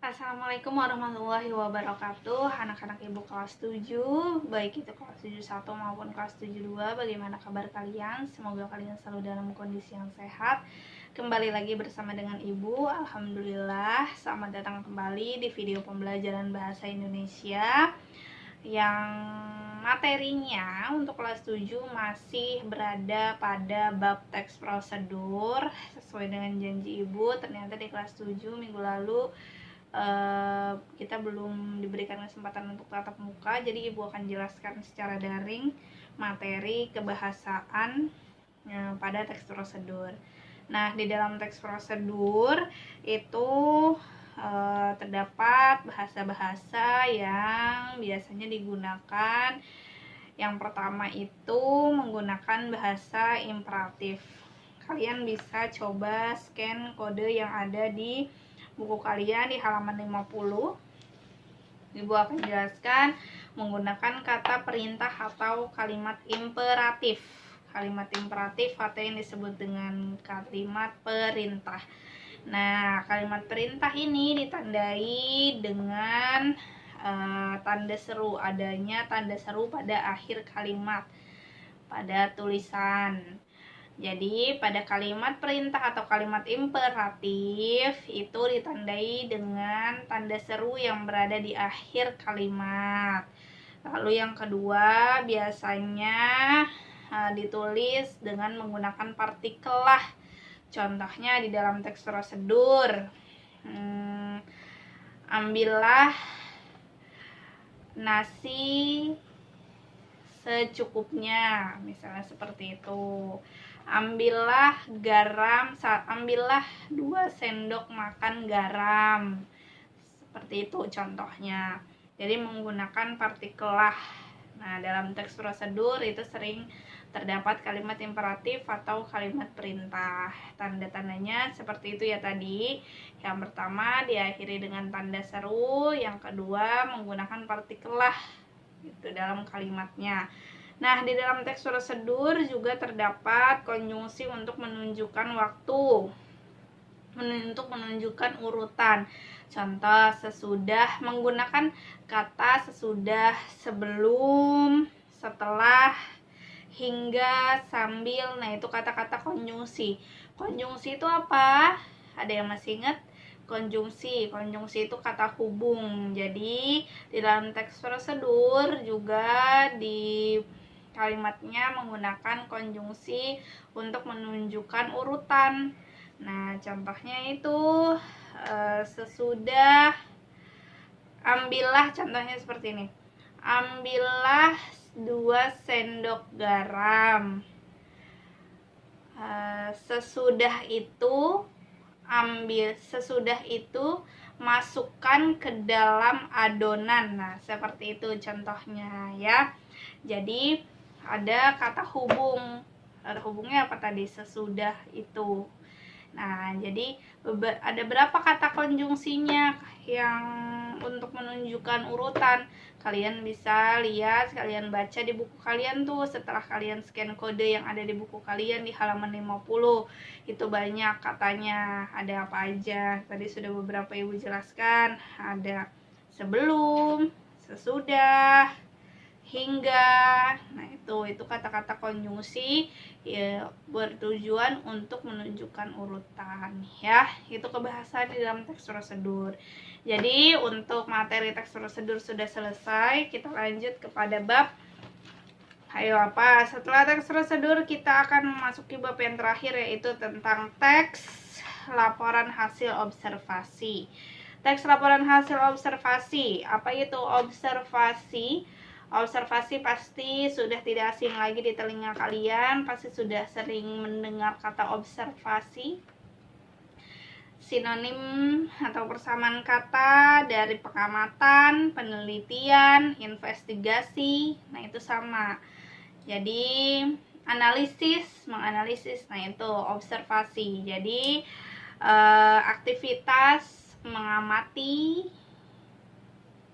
Assalamualaikum warahmatullahi wabarakatuh. Anak-anak ibu kelas 7, baik itu kelas 71 maupun kelas 72, bagaimana kabar kalian? Semoga kalian selalu dalam kondisi yang sehat. Kembali lagi bersama dengan ibu. Alhamdulillah, selamat datang kembali di video pembelajaran bahasa Indonesia yang materinya untuk kelas 7 masih berada pada bab teks prosedur. Sesuai dengan janji ibu, ternyata di kelas 7 minggu lalu kita belum diberikan kesempatan untuk tatap muka, jadi ibu akan jelaskan secara daring materi kebahasaan pada teks prosedur. Nah, di dalam teks prosedur itu terdapat bahasa-bahasa yang biasanya digunakan. Yang pertama itu menggunakan bahasa imperatif. Kalian bisa coba scan kode yang ada di buku kalian di halaman 50. Ibu akan jelaskan menggunakan kata perintah atau kalimat imperatif. Kalimat imperatif atau yang disebut dengan kalimat perintah. Nah, kalimat perintah ini ditandai dengan tanda seru, adanya tanda seru pada akhir kalimat, pada tulisan. Jadi pada kalimat perintah atau kalimat imperatif itu ditandai dengan tanda seru yang berada di akhir kalimat. Lalu yang kedua biasanya ditulis dengan menggunakan partikel lah. Contohnya di dalam teks prosedur, ambillah nasi secukupnya, misalnya seperti itu. Ambillah 2 sendok makan garam, seperti itu contohnya. Jadi menggunakan partikel lah. Nah, dalam teks prosedur itu sering terdapat kalimat imperatif atau kalimat perintah. Tanda-tandanya seperti itu ya tadi. Yang pertama diakhiri dengan tanda seru, yang kedua menggunakan partikel lah gitu dalam kalimatnya. Nah, di dalam teks prosedur juga terdapat konjungsi untuk menunjukkan waktu, untuk menunjukkan urutan. Contoh, sesudah, menggunakan kata sesudah, sebelum, setelah, hingga, sambil. Nah, itu kata-kata konjungsi. Konjungsi itu apa? Ada yang masih ingat? Konjungsi itu kata hubung. Jadi di dalam teks prosedur juga di kalimatnya menggunakan konjungsi untuk menunjukkan urutan. Nah, contohnya itu sesudah, ambillah, contohnya seperti ini. Ambillah 2 sendok garam. Sesudah itu masukkan ke dalam adonan. Nah, seperti itu contohnya ya. Jadi ada kata hubung. Kata hubungnya apa tadi? Sesudah itu. Nah, jadi ada berapa kata konjungsinya yang untuk menunjukkan urutan. Kalian bisa lihat, kalian baca di buku kalian tuh setelah kalian scan kode yang ada di buku kalian di halaman 50. Itu banyak katanya, ada apa aja. Tadi sudah beberapa ibu jelaskan, ada sebelum, sesudah, hingga. Nah, itu kata-kata konjungsi ya, bertujuan untuk menunjukkan urutan ya. Itu kebahasaan di dalam teks prosedur. Jadi untuk materi teks prosedur sudah selesai, kita lanjut kepada bab. Ayo apa? Setelah teks prosedur kita akan memasuki bab yang terakhir, yaitu tentang teks laporan hasil observasi. Teks laporan hasil observasi. Apa itu observasi? Observasi pasti sudah tidak asing lagi di telinga kalian, pasti sudah sering mendengar kata observasi. Sinonim atau persamaan kata dari pengamatan, penelitian, investigasi. Nah, itu sama. Jadi analisis, menganalisis. Nah, itu observasi. Jadi aktivitas mengamati,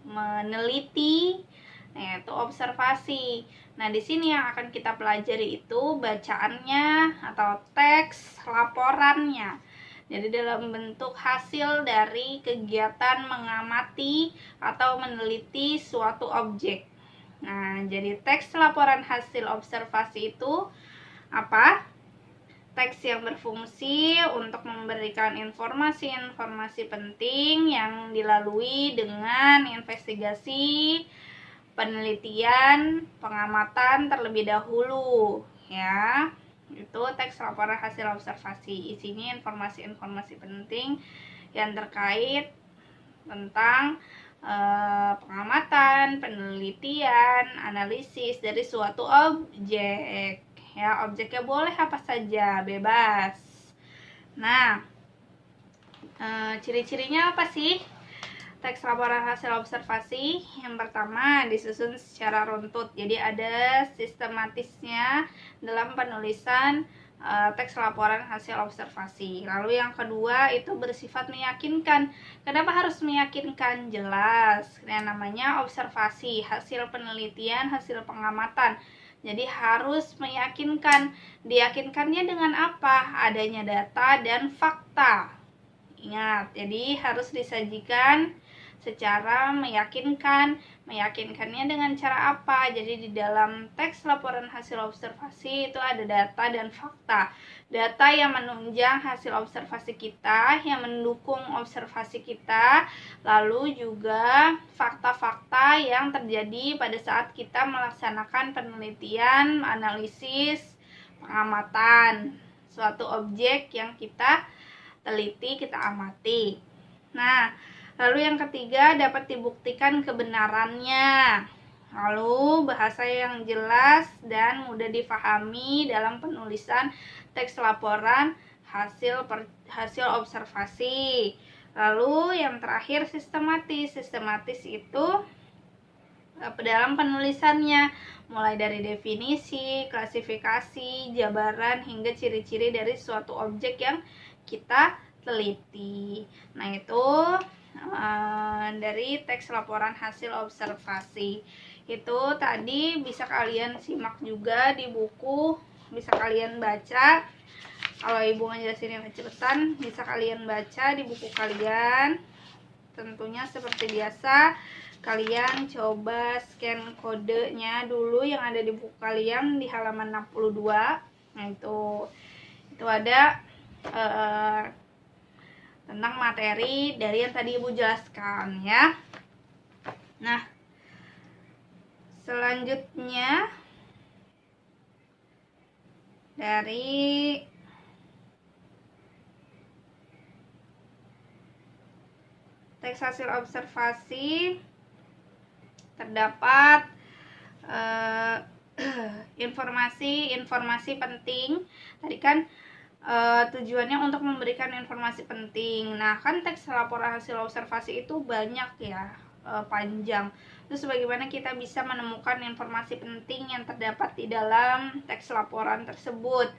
meneliti. Nah, itu observasi. Nah, di sini yang akan kita pelajari itu bacaannya atau teks laporannya. Jadi dalam bentuk hasil dari kegiatan mengamati atau meneliti suatu objek. Nah, jadi teks laporan hasil observasi itu apa? Teks yang berfungsi untuk memberikan informasi-informasi penting yang dilalui dengan investigasi, penelitian, pengamatan terlebih dahulu, ya. Itu teks laporan hasil observasi. Isinya informasi-informasi penting yang terkait tentang pengamatan, penelitian, analisis dari suatu objek. Ya, objeknya boleh apa saja, bebas. Nah, ciri-cirinya apa sih? Teks laporan hasil observasi yang pertama disusun secara runtut, jadi ada sistematisnya dalam penulisan teks laporan hasil observasi. Lalu yang kedua itu bersifat meyakinkan. Kenapa harus meyakinkan? Jelas, yang namanya observasi, hasil penelitian, hasil pengamatan. Jadi harus meyakinkan. Diyakinkannya dengan apa? Adanya data dan fakta. Ingat, jadi harus disajikan secara meyakinkan. Meyakinkannya dengan cara apa? Jadi di dalam teks laporan hasil observasi itu ada data dan fakta. Data yang menunjang hasil observasi kita, yang mendukung observasi kita, lalu juga fakta-fakta yang terjadi pada saat kita melaksanakan penelitian, analisis, pengamatan suatu objek yang kita teliti, kita amati. Nah, lalu yang ketiga dapat dibuktikan kebenarannya. Lalu bahasa yang jelas dan mudah difahami dalam penulisan teks laporan hasil observasi. Lalu yang terakhir sistematis. Sistematis itu dalam penulisannya mulai dari definisi, klasifikasi, jabaran hingga ciri-ciri dari suatu objek yang kita teliti. Nah, itu dari teks laporan hasil observasi. Itu tadi bisa kalian simak juga di buku, bisa kalian baca. Kalau ibu ngejelasinnya kecepatan, bisa kalian baca di buku kalian. Tentunya seperti biasa, kalian coba scan kodenya dulu yang ada di buku kalian di halaman 62. Nah, itu ada tentang materi dari yang tadi ibu jelaskan, ya. Nah, selanjutnya dari teks hasil observasi terdapat informasi penting. Tadi kan tujuannya untuk memberikan informasi penting. Nah, kan teks laporan hasil observasi itu banyak ya, panjang. Terus bagaimana kita bisa menemukan informasi penting yang terdapat di dalam teks laporan tersebut?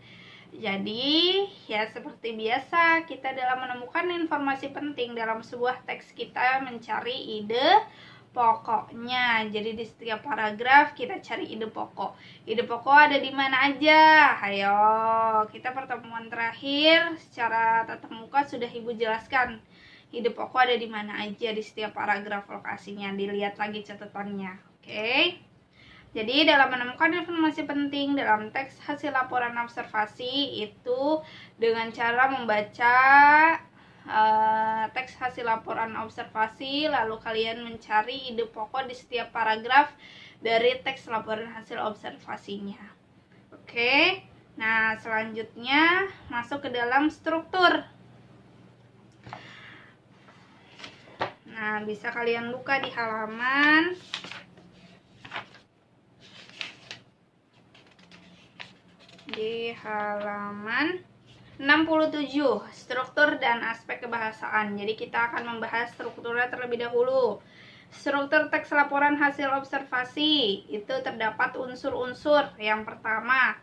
Jadi, ya seperti biasa, kita dalam menemukan informasi penting dalam sebuah teks, kita mencari ide pokoknya. Jadi di setiap paragraf kita cari ide pokok. Ide pokok ada di mana aja? Ayo, kita pertemuan terakhir secara tatap muka sudah ibu jelaskan. Ide pokok ada di mana aja di setiap paragraf lokasinya. Dilihat lagi catatannya. Oke. Jadi dalam menemukan informasi penting dalam teks hasil laporan observasi itu dengan cara membaca teks hasil laporan observasi, lalu kalian mencari ide pokok di setiap paragraf dari teks laporan hasil observasinya. Oke, nah selanjutnya masuk ke dalam struktur. Nah, bisa kalian buka di halaman 67, struktur dan aspek kebahasaan. Jadi kita akan membahas strukturnya terlebih dahulu. Struktur teks laporan hasil observasi itu terdapat unsur-unsur. Yang pertama,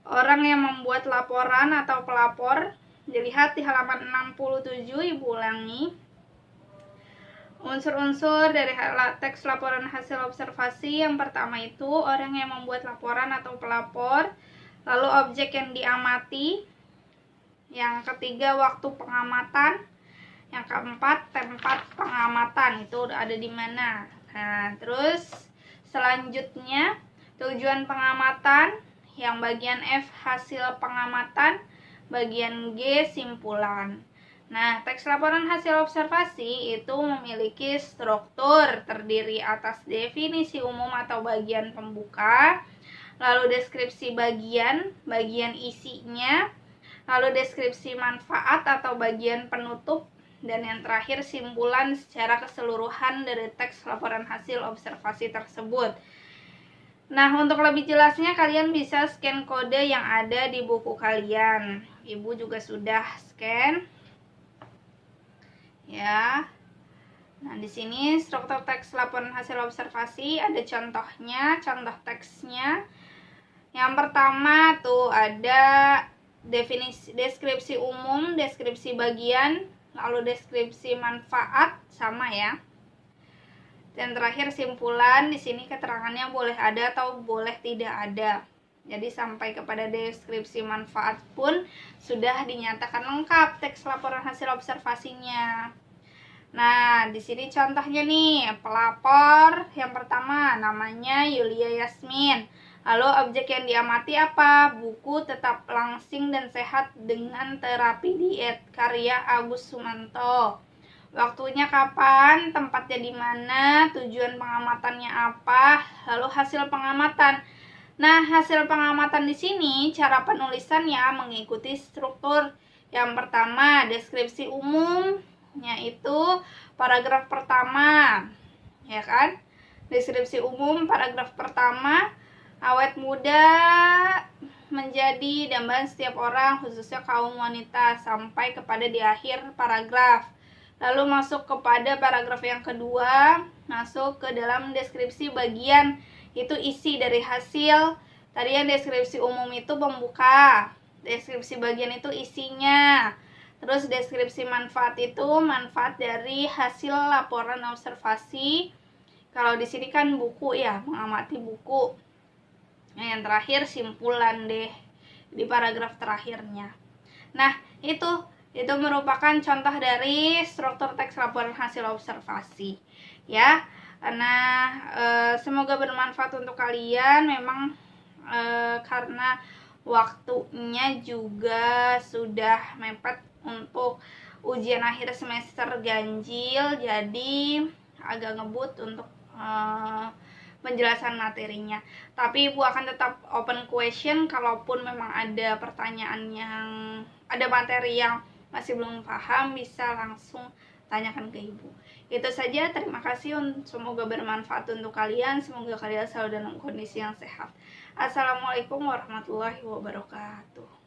orang yang membuat laporan atau pelapor. Dilihat di halaman 67, ibu ulangi. Unsur-unsur dari teks laporan hasil observasi yang pertama itu orang yang membuat laporan atau pelapor. Lalu objek yang diamati, Yang ketiga, waktu pengamatan. Yang keempat, tempat pengamatan, itu ada di mana. Nah, terus selanjutnya tujuan pengamatan. Yang bagian F, hasil pengamatan. Bagian G, simpulan. Nah, teks laporan hasil observasi itu memiliki struktur terdiri atas definisi umum atau bagian pembuka, lalu deskripsi bagian isinya, lalu deskripsi manfaat atau bagian penutup, dan yang terakhir simpulan secara keseluruhan dari teks laporan hasil observasi tersebut. Nah, untuk lebih jelasnya kalian bisa scan kode yang ada di buku kalian. Ibu juga sudah scan. Ya. Nah, di sini struktur teks laporan hasil observasi ada contohnya, contoh teksnya. Yang pertama tuh ada definisi, deskripsi umum, deskripsi bagian, lalu deskripsi manfaat, sama ya. Dan terakhir simpulan. Di sini keterangannya boleh ada atau boleh tidak ada. Jadi sampai kepada deskripsi manfaat pun sudah dinyatakan lengkap teks laporan hasil observasinya. Nah, di sini contohnya nih, pelapor yang pertama namanya Yulia Yasmin. Lalu objek yang diamati apa? Buku Tetap Langsing dan Sehat dengan Terapi Diet karya Agus Sumanto. Waktunya kapan? Tempatnya di mana? Tujuan pengamatannya apa? Lalu hasil pengamatan. Nah, hasil pengamatan di sini cara penulisannya mengikuti struktur. Yang pertama, deskripsi umum, yaitu paragraf pertama. Ya kan? Deskripsi umum paragraf pertama, awet muda menjadi dambaan setiap orang, khususnya kaum wanita, sampai kepada di akhir paragraf. Lalu masuk kepada paragraf yang kedua, masuk ke dalam deskripsi bagian, itu isi dari hasil. Tadi yang deskripsi umum itu pembuka, deskripsi bagian itu isinya. Terus deskripsi manfaat itu manfaat dari hasil laporan observasi. Kalau di sini kan buku ya, mengamati buku. Nah, yang terakhir simpulan deh di paragraf terakhirnya. Nah, itu merupakan contoh dari struktur teks laporan hasil observasi ya. Nah, semoga bermanfaat untuk kalian. Memang karena waktunya juga sudah mepet untuk ujian akhir semester ganjil, jadi agak ngebut untuk penjelasan materinya. Tapi Ibu akan tetap open question. Kalaupun memang ada pertanyaan yang ada materi yang masih belum paham, bisa langsung tanyakan ke Ibu. Itu saja, terima kasih. Semoga bermanfaat untuk kalian. Semoga kalian selalu dalam kondisi yang sehat. Assalamualaikum warahmatullahi wabarakatuh.